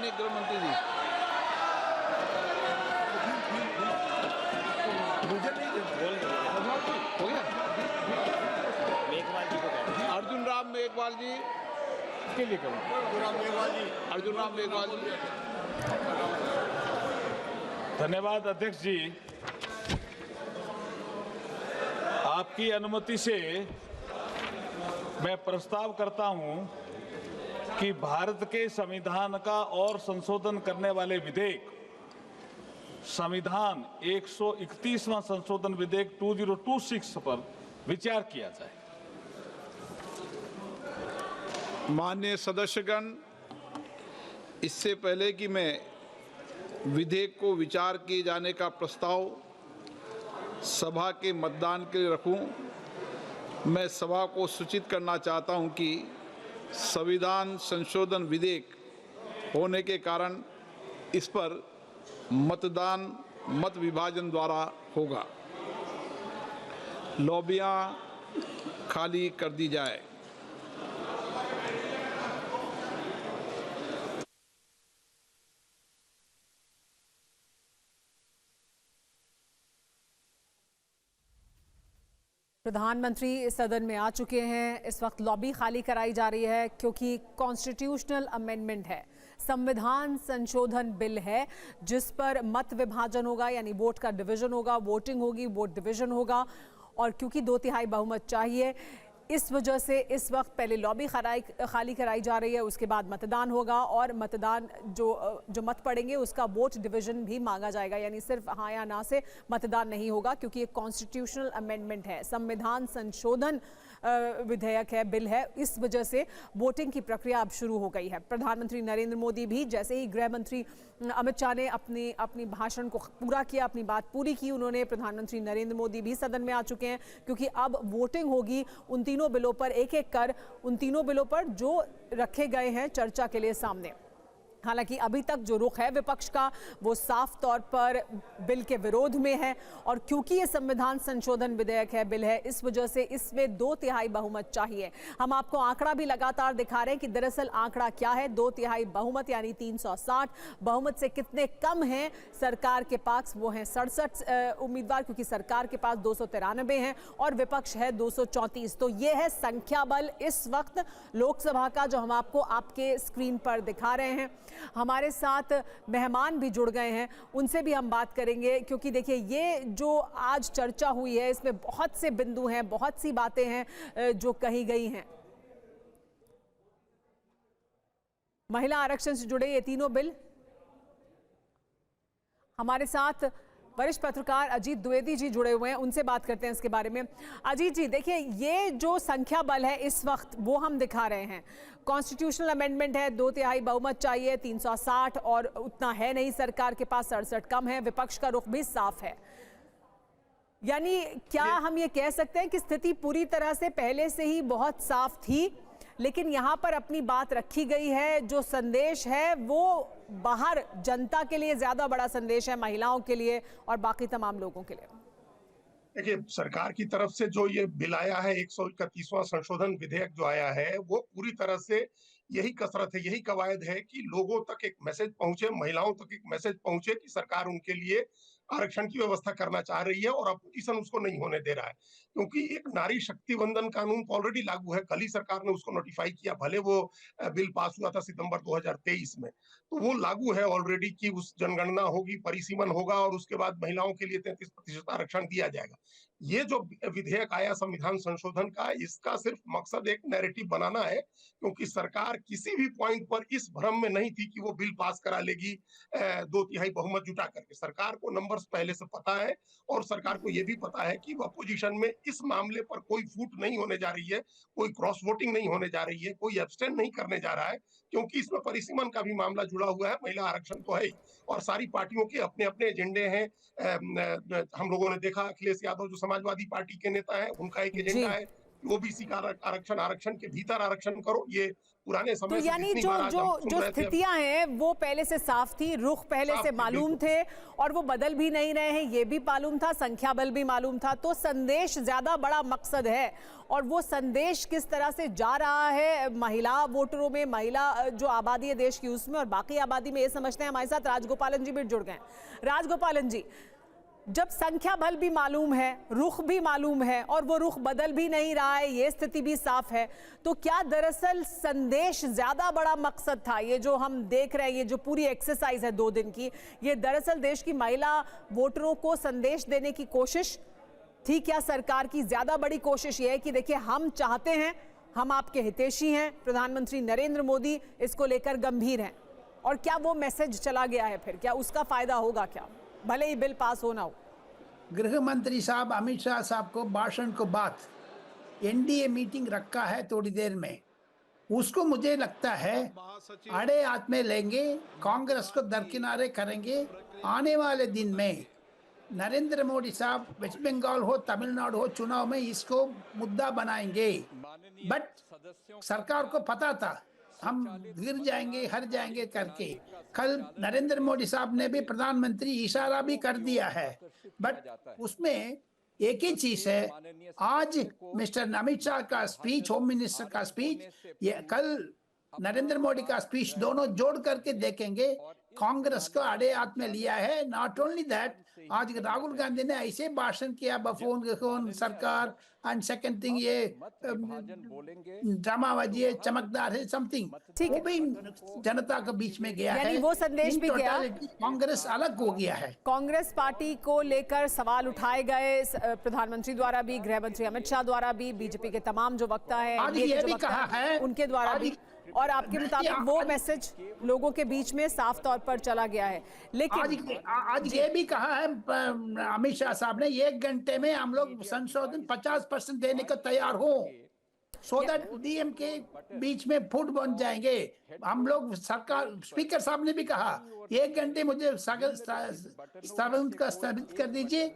माननीय गृह मंत्री जी। हो गया? मेघवाल जी को कहते हैं। अर्जुन राम मेघवाल जी के लिए करूँ। अर्जुन राम मेघवाल जी। धन्यवाद अध्यक्ष जी। आपकी अनुमति से मैं प्रस्ताव करता हूं कि भारत के संविधान का और संशोधन करने वाले विधेयक संविधान 131वां संशोधन विधेयक 2026 पर विचार किया जाए। माननीय सदस्यगण, इससे पहले कि मैं विधेयक को विचार किए जाने का प्रस्ताव सभा के मतदान के लिए रखूं, मैं सभा को सूचित करना चाहता हूं कि संविधान संशोधन विधेयक होने के कारण इस पर मतदान मत विभाजन द्वारा होगा। लॉबियां खाली कर दी जाए। प्रधानमंत्री सदन में आ चुके हैं। इस वक्त लॉबी खाली कराई जा रही है क्योंकि कॉन्स्टिट्यूशनल अमेंडमेंट है, संविधान संशोधन बिल है जिस पर मत विभाजन होगा, यानी वोट का डिवीजन होगा, वोटिंग होगी, वोट डिवीजन होगा। और क्योंकि 2/3 बहुमत चाहिए, इस वजह से इस वक्त पहले लॉबी खाली कराई जा रही है, उसके बाद मतदान होगा और मतदान जो मत पड़ेंगे उसका वोट डिवीजन भी मांगा जाएगा, यानी सिर्फ हाँ या ना से मतदान नहीं होगा क्योंकि ये कॉन्स्टिट्यूशनल अमेंडमेंट है, संविधान संशोधन विधेयक है, बिल है। इस वजह से वोटिंग की प्रक्रिया अब शुरू हो गई है। प्रधानमंत्री नरेंद्र मोदी भी जैसे ही गृह मंत्री अमित शाह ने अपनी भाषण को पूरा किया, अपनी बात पूरी की, उन्होंने प्रधानमंत्री नरेंद्र मोदी भी सदन में आ चुके हैं क्योंकि अब वोटिंग होगी उन तीनों बिलों पर, एक एक कर उन तीनों बिलों पर जो रखे गए हैं चर्चा के लिए सामने। हालांकि अभी तक जो रुख है विपक्ष का वो साफ तौर पर बिल के विरोध में है और क्योंकि ये संविधान संशोधन विधेयक है, बिल है, इस वजह से इसमें 2/3 बहुमत चाहिए। हम आपको आंकड़ा भी लगातार दिखा रहे हैं कि दरअसल आंकड़ा क्या है। 2/3 बहुमत यानी 360 बहुमत से कितने कम हैं सरकार के पास, वो हैं 67 उम्मीदवार, क्योंकि सरकार के पास 293 हैं और विपक्ष है 234। तो ये है संख्या बल इस वक्त लोकसभा का जो हम आपको आपके स्क्रीन पर दिखा रहे हैं। हमारे साथ मेहमान भी जुड़ गए हैं, उनसे भी हम बात करेंगे क्योंकि देखिए ये जो आज चर्चा हुई है इसमें बहुत से बिंदु हैं, बहुत सी बातें हैं जो कही गई हैं। महिला आरक्षण से जुड़े ये तीनों बिल। हमारे साथ वरिष्ठ पत्रकार अजीत द्विवेदी जी जुड़े हुए हैं, उनसे बात करते हैं इसके बारे में। अजीत जी, देखिए ये जो संख्या बल है इस वक्त वो हम दिखा रहे हैं। कॉन्स्टिट्यूशनल अमेंडमेंट है, 2/3 बहुमत चाहिए, 360 और उतना है नहीं सरकार के पास, 67 कम है। विपक्ष का रुख भी साफ है, यानी क्या हम ये कह सकते हैं कि स्थिति पूरी तरह से पहले से ही बहुत साफ थी, लेकिन यहाँ पर अपनी बात रखी गई है। जो संदेश है वो बाहर जनता के लिए ज्यादा बड़ा संदेश है, महिलाओं के लिए और बाकी तमाम लोगों के लिए। देखिए, सरकार की तरफ से जो ये बिल आया है, 131वां संशोधन विधेयक जो आया है, वो पूरी तरह से यही कसरत है, यही कवायद है कि लोगों तक एक मैसेज पहुंचे, महिलाओं तक एक मैसेज पहुंचे कि सरकार उनके लिए आरक्षण की व्यवस्था करना चाह रही है और अपोजिशन उसको नहीं होने दे रहा है। क्योंकि एक नारी शक्ति वंदन कानून ऑलरेडी लागू है, कल ही सरकार ने उसको नोटिफाई किया, भले वो बिल पास हुआ था सितंबर 2023 में, तो वो लागू है ऑलरेडी कि उस जनगणना होगी, परिसीमन होगा और उसके बाद महिलाओं के लिए 33% आरक्षण दिया जाएगा। ये जो विधेयक आया संविधान संशोधन का, इसका सिर्फ मकसद एक नैरेटिव बनाना है, क्योंकि सरकार किसी भी पॉइंट पर इस भ्रम में नहीं थी कि वो बिल पास करा लेगी 2/3 बहुमत जुटा करके। सरकार को नंबर्स पहले से पता है और सरकार को यह भी पता है कि अपोजिशन में इस मामले पर कोई फूट नहीं होने जा रही है, कोई क्रॉस वोटिंग नहीं होने जा रही है, कोई एब्सटेन नहीं करने जा रहा है, क्योंकि इसमें परिसीमन का भी मामला जुड़ा हुआ है, महिला आरक्षण तो है ही, और सारी पार्टियों के अपने अपने एजेंडे हैं। हम लोगों ने देखा अखिलेश यादव जो समाजवादी पार्टी के नेता है, उनका एक एजेंडा है ओबीसी का आरक्षण के भीतर आरक्षण करो। ये पुराने तो समय से यानी जितनी जो बार आज हम जो सुन जो रहे थे, स्थितियां हैं वो पहले से साफ थी, रुख पहले साफ से थी, मालूम थे और वो बदल भी नहीं रहे हैं, ये भी मालूम था, संख्या बल भी मालूम था। तो संदेश ज्यादा बड़ा मकसद है और वो संदेश किस तरह से जा रहा है महिला वोटरों में, महिला जो आबादी है देश की उसमें और बाकी आबादी में, ये समझते हैं। हमारे साथ राजगोपालन जी भी जुड़ गए। राजगोपालन जी, जब संख्या बल भी मालूम है, रुख भी मालूम है और वो रुख बदल भी नहीं रहा है, ये स्थिति भी साफ है, तो क्या दरअसल संदेश ज्यादा बड़ा मकसद था? ये जो हम देख रहे हैं, ये जो पूरी एक्सरसाइज है 2 दिन की, ये दरअसल देश की महिला वोटरों को संदेश देने की कोशिश थी क्या सरकार की? ज्यादा बड़ी कोशिश ये है कि देखिए हम चाहते हैं, हम आपके हितैषी हैं, प्रधानमंत्री नरेंद्र मोदी इसको लेकर गंभीर हैं, और क्या वो मैसेज चला गया है? फिर क्या उसका फायदा होगा क्या, भले ही बिल पास होना हो? गृह मंत्री साहब अमित शाह साहब को भाषण को बाद एनडीए मीटिंग रखा है थोड़ी देर में, उसको मुझे लगता है अड़े हाथ में लेंगे, कांग्रेस को दरकिनारे करेंगे। आने वाले दिन में नरेंद्र मोदी साहब वेस्ट बंगाल हो, तमिलनाडु हो, चुनाव में इसको मुद्दा बनाएंगे। बट सरकार को पता था हम गिर जाएंगे, हार जाएंगे करके। कल नरेंद्र मोदी साहब ने भी प्रधानमंत्री इशारा भी कर दिया है, बट उसमें एक ही चीज है, आज मिस्टर अमित शाह का स्पीच, होम मिनिस्टर का स्पीच, ये कल नरेंद्र मोदी का स्पीच, दोनों जोड़ करके देखेंगे, कांग्रेस को अड़े हाथ में लिया है। नॉट ओनली दैट, आज राहुल गांधी ने ऐसे भाषण किया बफून सरकार, एंड सेकंड थिंग ये ड्रामाबाजी है, चमकदार है, समथिंग, वो भी जनता के बीच में गया है। वो संदेश भी गया, कांग्रेस अलग हो गया है। कांग्रेस पार्टी को लेकर सवाल उठाए गए प्रधानमंत्री द्वारा भी, गृह मंत्री अमित शाह द्वारा भी, बीजेपी के तमाम जो वक्ता है, आज ये भी कहा है उनके द्वारा भी, और आपके मुताबिक वो मैसेज लोगों के बीच में साफ तौर पर चला गया है। लेकिन आज ये भी कहा है अमित शाह साहब ने, 1 घंटे में हम लोग संशोधन 50% देने को तैयार हो, सो दैट डीएम के बीच में फूट बन जाएंगे हम लोग। सरकार, स्पीकर साहब ने भी कहा 1 घंटे मुझे स्थगित कर दीजिए,